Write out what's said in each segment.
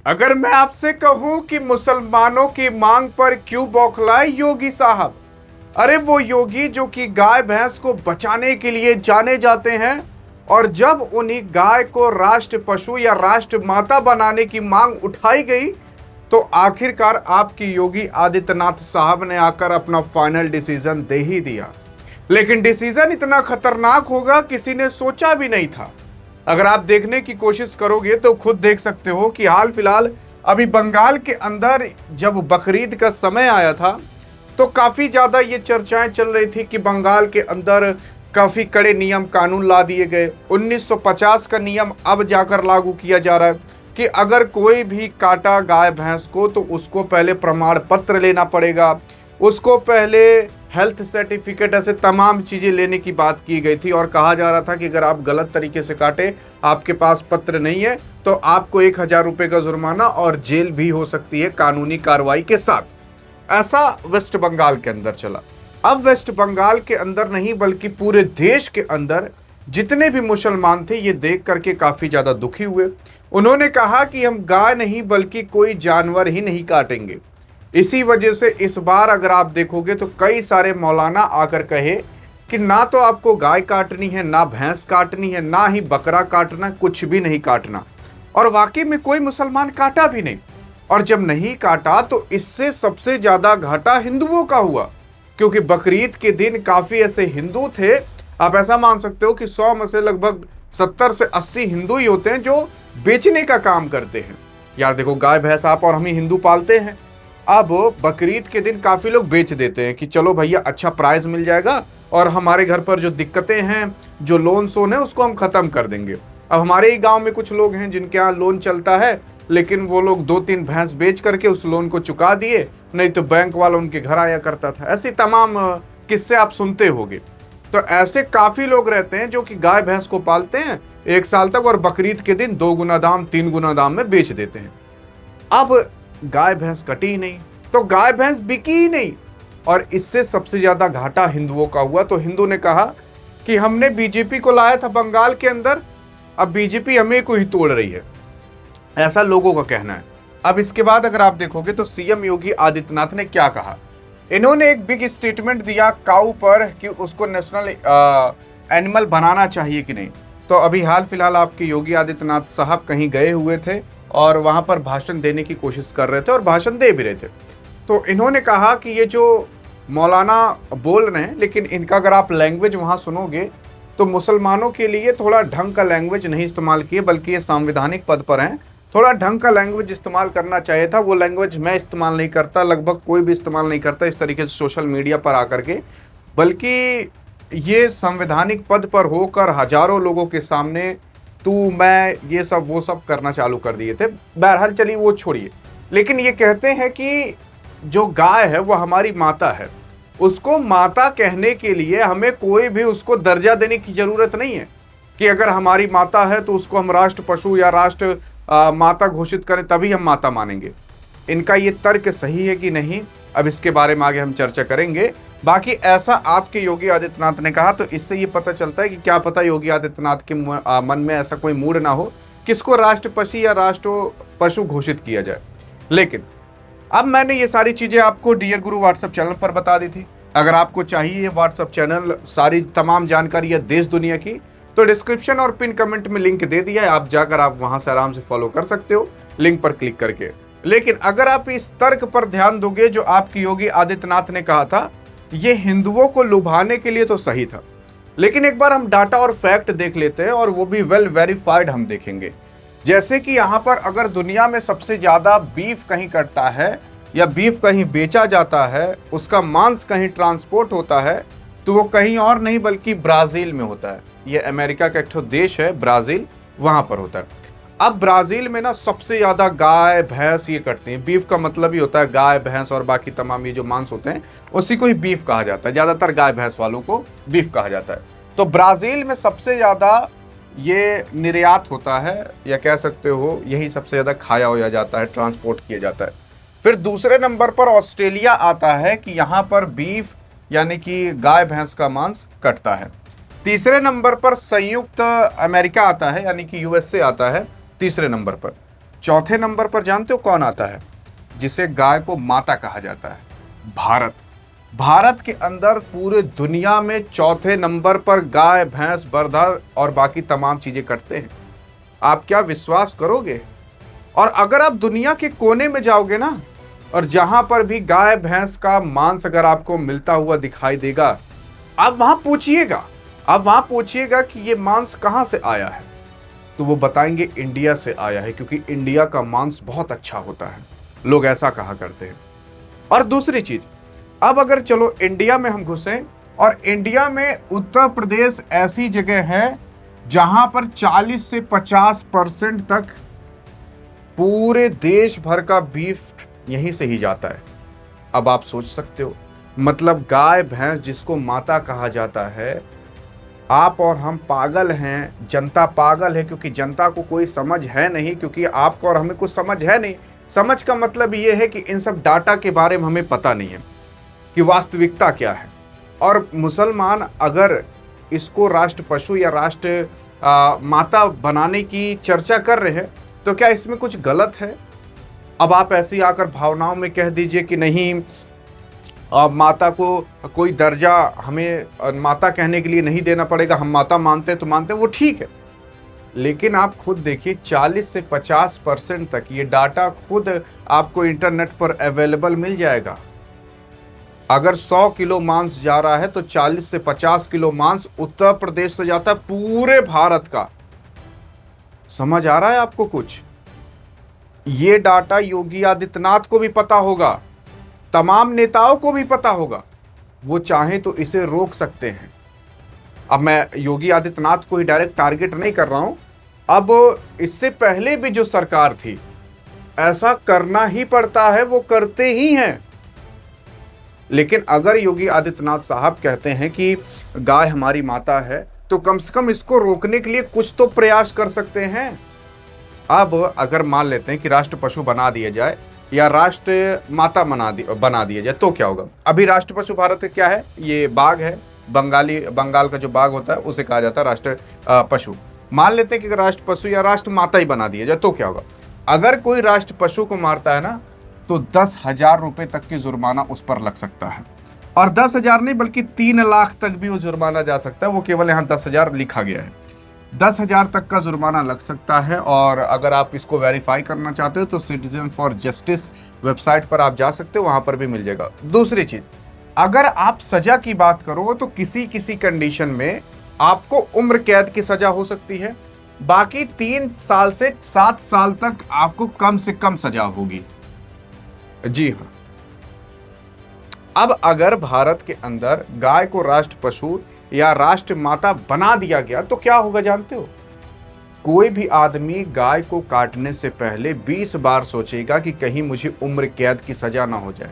अगर मैं आपसे कहूं कि मुसलमानों की मांग पर क्यों बौखलाए योगी साहब, अरे वो योगी जो कि गाय भैंस को बचाने के लिए जाने जाते हैं, और जब उन्हीं गाय को राष्ट्र पशु या राष्ट्र माता बनाने की मांग उठाई गई तो आखिरकार आपकी योगी आदित्यनाथ साहब ने आकर अपना फाइनल डिसीजन दे ही दिया। लेकिन डिसीजन इतना खतरनाक होगा किसी ने सोचा भी नहीं था। अगर आप देखने की कोशिश करोगे तो खुद देख सकते हो कि हाल फिलहाल अभी बंगाल के अंदर जब बकरीद का समय आया था तो काफी ज्यादा ये चर्चाएं चल रही थी कि बंगाल के अंदर काफी कड़े नियम कानून ला दिए गए। 1950 का नियम अब जाकर लागू किया जा रहा है कि अगर कोई भी काटा गाय भैंस को तो उसको पहले प्रमाण पत्र लेना पड़ेगा, उसको पहले हेल्थ सर्टिफिकेट, ऐसे तमाम चीजें लेने की बात की गई थी। और कहा जा रहा था कि अगर आप गलत तरीके से काटे, आपके पास पत्र नहीं है, तो आपको 1000 रुपए का जुर्माना और जेल भी हो सकती है कानूनी कार्रवाई के साथ। ऐसा वेस्ट बंगाल के अंदर चला। अब वेस्ट बंगाल के अंदर नहीं बल्कि पूरे देश के अंदर जितने भी मुसलमान थे ये देख करके काफी ज्यादा दुखी हुए। उन्होंने कहा कि हम गाय नहीं बल्कि कोई जानवर ही नहीं काटेंगे। इसी वजह से इस बार अगर आप देखोगे तो कई सारे मौलाना आकर कहे कि ना तो आपको गाय काटनी है, ना भैंस काटनी है, ना ही बकरा काटना, कुछ भी नहीं काटना। और वाकई में कोई मुसलमान काटा भी नहीं। और जब नहीं काटा तो इससे सबसे ज्यादा घाटा हिंदुओं का हुआ, क्योंकि बकरीद के दिन काफी ऐसे हिंदू थे, आप ऐसा मान सकते हो कि 100 में से लगभग 70 से 80 हिंदू ही होते हैं जो बेचने का काम करते हैं। यार देखो, गाय भैंस आप और हम ही हिंदू पालते हैं। अब बकरीद के दिन काफी लोग बेच देते हैं कि चलो भैया अच्छा प्राइस मिल जाएगा और हमारे घर पर जो दिक्कतें हैं, जो लोन सोन है, उसको हम खत्म कर देंगे। अब हमारे ही गांव में कुछ लोग हैं जिनके यहाँ लोन चलता है, लेकिन वो लोग 2-3 भैंस बेच करके उस लोन को चुका दिए, नहीं तो बैंक वाला उनके घर आया करता था। ऐसी तमाम किस्से आप सुनते होंगे। तो ऐसे काफी लोग रहते हैं जो कि गाय भैंस को पालते हैं 1 साल तक और बकरीद के दिन 2 गुना दाम 3 गुना दाम में बेच देते हैं। अब गाय भैंस कटी ही नहीं तो गाय भैंस बिकी ही नहीं, और इससे सबसे ज्यादा घाटा हिंदुओं का हुआ। तो हिंदू ने कहा कि हमने बीजेपी को लाया था बंगाल के अंदर, अब बीजेपी हमें को ही तोड़ रही है, ऐसा लोगों का कहना है। अब इसके बाद अगर आप देखोगे तो सीएम योगी आदित्यनाथ ने क्या कहा, इन्होंने एक बिग स्टेटमेंट दिया काऊ पर कि उसको नेशनल एनिमल बनाना चाहिए कि नहीं। तो अभी हाल फिलहाल आपके योगी आदित्यनाथ साहब कहीं गए हुए थे और वहां पर भाषण देने की कोशिश कर रहे थे और भाषण दे भी रहे थे। तो इन्होंने कहा कि ये जो मौलाना बोल रहे हैं, लेकिन इनका अगर आप लैंग्वेज वहां सुनोगे तो मुसलमानों के लिए थोड़ा ढंग का लैंग्वेज नहीं इस्तेमाल किए, बल्कि ये संवैधानिक पद पर हैं, थोड़ा ढंग का लैंग्वेज इस्तेमाल करना चाहिए था। वो लैंग्वेज मैं इस्तेमाल नहीं करता, लगभग कोई भी इस्तेमाल नहीं करता इस तरीके से सोशल मीडिया पर आकर के, बल्कि ये संवैधानिक पद पर होकर हजारों लोगों के सामने तू मैं ये सब वो सब करना चालू कर दिए थे। बहरहाल चलिए वो छोड़िए, लेकिन ये कहते हैं कि जो गाय है वो हमारी माता है, उसको माता कहने के लिए हमें कोई भी उसको दर्जा देने की जरूरत नहीं है कि अगर हमारी माता है तो उसको हम राष्ट्र पशु या राष्ट्र माता घोषित करें तभी हम माता मानेंगे। इनका ये तर्क सही है कि नहीं, अब इसके बारे में आगे हम चर्चा करेंगे। बाकी ऐसा आपके योगी आदित्यनाथ ने कहा, तो इससे ये पता चलता है कि क्या पता योगी आदित्यनाथ के मन में ऐसा कोई मूड ना हो किसको राष्ट्र पशु या राष्ट्र पशु घोषित किया जाए। लेकिन अब मैंने ये सारी चीजें आपको डियर गुरु व्हाट्सएप चैनल पर बता दी थी। अगर आपको चाहिए व्हाट्सएप चैनल सारी तमाम जानकारी है देश दुनिया की, तो डिस्क्रिप्शन और पिन कमेंट में लिंक दे दिया है, आप जाकर आप वहां से आराम से फॉलो कर सकते हो लिंक पर क्लिक करके। लेकिन अगर आप इस तर्क पर ध्यान दोगे जो आपकी योगी आदित्यनाथ ने कहा था, ये हिंदुओं को लुभाने के लिए तो सही था, लेकिन एक बार हम डाटा और फैक्ट देख लेते हैं, और वो भी वेल वेरीफाइड हम देखेंगे। जैसे कि यहाँ पर अगर दुनिया में सबसे ज्यादा बीफ कहीं कटता है या बीफ कहीं बेचा जाता है, उसका मांस कहीं ट्रांसपोर्ट होता है, तो वो कहीं और नहीं बल्कि ब्राजील में होता है। ये अमेरिका का एक देश है ब्राजील, वहां पर होता है। अब ब्राजील में ना सबसे ज्यादा गाय भैंस ये कटते हैं। बीफ का मतलब ही होता है गाय भैंस और बाकी तमाम ये जो मांस होते हैं उसी को ही बीफ कहा जाता है, ज्यादातर गाय भैंस वालों को बीफ कहा जाता है। तो ब्राजील में सबसे ज्यादा ये निर्यात होता है, या कह सकते हो यही सबसे ज्यादा खाया होया जाता है, ट्रांसपोर्ट किया जाता है। फिर दूसरे नंबर पर ऑस्ट्रेलिया आता है कि यहाँ पर बीफ यानी कि गाय भैंस का मांस कटता है। तीसरे नंबर पर संयुक्त अमेरिका आता है, यानी कि यूएसए आता है तीसरे नंबर पर। चौथे नंबर पर जानते हो कौन आता है, जिसे गाय को माता कहा जाता है? भारत। भारत के अंदर पूरे दुनिया में चौथे नंबर पर गाय, भैंस, बरधा और बाकी तमाम चीजें कटते हैं। आप क्या विश्वास करोगे? और अगर आप दुनिया के कोने में जाओगे ना, और जहां पर भी गाय भैंस का मांस अगर आपको मिलता हुआ दिखाई देगा, आप वहां पूछिएगा कि ये मांस कहां से आया है, तो वो बताएंगे इंडिया से आया है, क्योंकि इंडिया का मांस बहुत अच्छा होता है। लोग ऐसा कहा करते हैं। और दूसरी चीज, अब अगर चलो इंडिया में हम घुसें, और इंडिया में उत्तर प्रदेश ऐसी जगह है जहां पर 40 से 50% तक पूरे देश भर का बीफ यहीं से ही जाता है। अब आप सोच सकते हो, मतलब गाय भैंस जिसको माता कहा जाता है, आप और हम पागल हैं, जनता पागल है, क्योंकि जनता को कोई समझ है नहीं, क्योंकि आपको और हमें कुछ समझ है नहीं। समझ का मतलब ये है कि इन सब डाटा के बारे में हमें पता नहीं है कि वास्तविकता क्या है। और मुसलमान अगर इसको राष्ट्र पशु या राष्ट्र माता बनाने की चर्चा कर रहे हैं, तो क्या इसमें कुछ गलत है? अब आप ऐसे ही आकर भावनाओं में कह दीजिए कि नहीं, माता को कोई दर्जा हमें माता कहने के लिए नहीं देना पड़ेगा, हम माता मानते हैं तो मानते हैं, वो ठीक है। लेकिन आप खुद देखिए, 40 से 50% तक ये डाटा खुद आपको इंटरनेट पर अवेलेबल मिल जाएगा। अगर 100 किलो मांस जा रहा है तो 40 से 50 किलो मांस उत्तर प्रदेश से जाता है, पूरे भारत का। समझ आ रहा है आपको कुछ? ये डाटा योगी आदित्यनाथ को भी पता होगा, तमाम नेताओं को भी पता होगा। वो चाहें तो इसे रोक सकते हैं। अब मैं योगी आदित्यनाथ को ही डायरेक्ट टारगेट नहीं कर रहा हूं, अब इससे पहले भी जो सरकार थी, ऐसा करना ही पड़ता है, वो करते ही हैं। लेकिन अगर योगी आदित्यनाथ साहब कहते हैं कि गाय हमारी माता है, तो कम से कम इसको रोकने के लिए कुछ तो प्रयास कर सकते हैं। अब अगर मान लेते हैं कि राष्ट्र पशु बना दिया जाए या राष्ट्र माता बना दिया जाए, तो क्या होगा? अभी राष्ट्र पशु भारत का क्या है? ये बाघ है, बंगाल का जो बाघ होता है उसे कहा जाता है राष्ट्र पशु। मान लेते हैं कि राष्ट्र पशु या राष्ट्र माता ही बना दिया जाए, तो क्या होगा? अगर कोई राष्ट्र पशु को मारता है ना, तो 10,000 रुपए तक की जुर्माना उस पर लग सकता है। और 10,000 नहीं, बल्कि 3 लाख तक भी वो जुर्माना जा सकता है। वो केवल यहाँ 10,000 लिखा गया है। 10,000 तक का जुर्माना लग सकता है। और अगर आप इसको वेरीफाई करना चाहते हो तो सिटीजन फॉर जस्टिस वेबसाइट पर आप जा सकते हो, वहां पर भी मिल जाएगा। दूसरी चीज, अगर आप सजा की बात करो तो किसी किसी कंडीशन में आपको उम्र कैद की सजा हो सकती है, बाकी 3 साल से 7 साल तक आपको कम से कम सजा होगी। जी हाँ। अब अगर भारत के अंदर गाय को राष्ट्र पशु या राष्ट्र माता बना दिया गया तो क्या होगा जानते हो? कोई भी आदमी गाय को काटने से पहले 20 बार सोचेगा कि कहीं मुझे उम्र कैद की सजा ना हो जाए,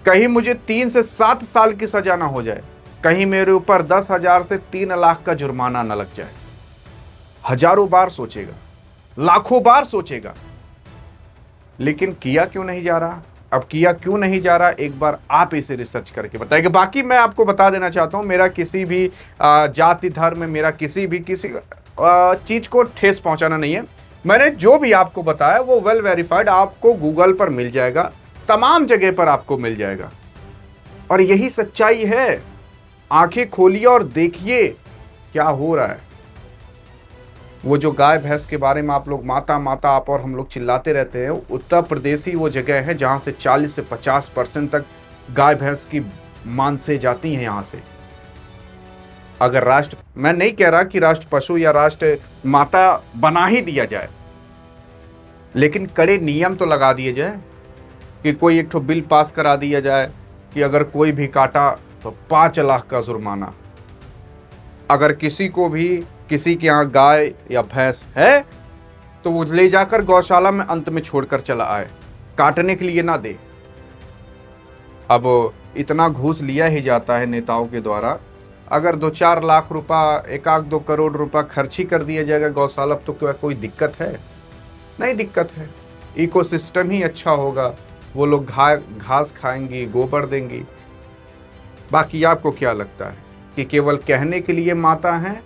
कहीं मुझे 3 से 7 साल की सजा ना हो जाए, कहीं मेरे ऊपर 10,000 से 3 लाख का जुर्माना ना लग जाए। हजारों बार सोचेगा, लाखों बार सोचेगा। लेकिन किया क्यों नहीं जा रहा? अब किया क्यों नहीं जा रहा, एक बार आप इसे रिसर्च करके बताइए। बाकी मैं आपको बता देना चाहता हूं, मेरा किसी भी जाति धर्म, मेरा किसी चीज को ठेस पहुंचाना नहीं है। मैंने जो भी आपको बताया वो वेल वेरीफाइड, आपको गूगल पर मिल जाएगा, तमाम जगह पर आपको मिल जाएगा। और यही सच्चाई है। आंखें खोलिए और देखिए क्या हो रहा है। वो जो गाय भैंस के बारे में आप लोग माता माता आप और हम लोग चिल्लाते रहते हैं, उत्तर प्रदेश ही वो जगह है जहां से 40 से 50% तक गाय भैंस की मांसें जाती हैं यहां से। अगर मैं नहीं कह रहा कि राष्ट्र पशु या राष्ट्र माता बना ही दिया जाए, लेकिन कड़े नियम तो लगा दिए जाए कि कोई एक ठो बिल पास करा दिया जाए कि अगर कोई भी काटा तो 5 लाख का जुर्माना। अगर किसी के यहाँ गाय या भैंस है तो वो ले जाकर गौशाला में अंत में छोड़कर चला आए, काटने के लिए ना दे। अब इतना घूस लिया ही जाता है नेताओं के द्वारा। अगर 2-4 लाख रुपया, 1-2 करोड़ रुपया खर्च ही कर दिया जाएगा गौशाला, तो क्या कोई दिक्कत है? नहीं दिक्कत है। इकोसिस्टम ही अच्छा होगा, वो लोग घास खाएंगी, गोबर देंगी। बाकी आपको क्या लगता है कि केवल कहने के लिए माता हैं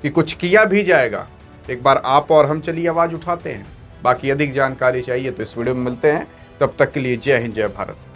कि कुछ किया भी जाएगा? एक बार आप और हम चलिए आवाज उठाते हैं, बाकी अधिक जानकारी चाहिए तो इस वीडियो में मिलते हैं। तब तक के लिए जय हिंद, जय भारत।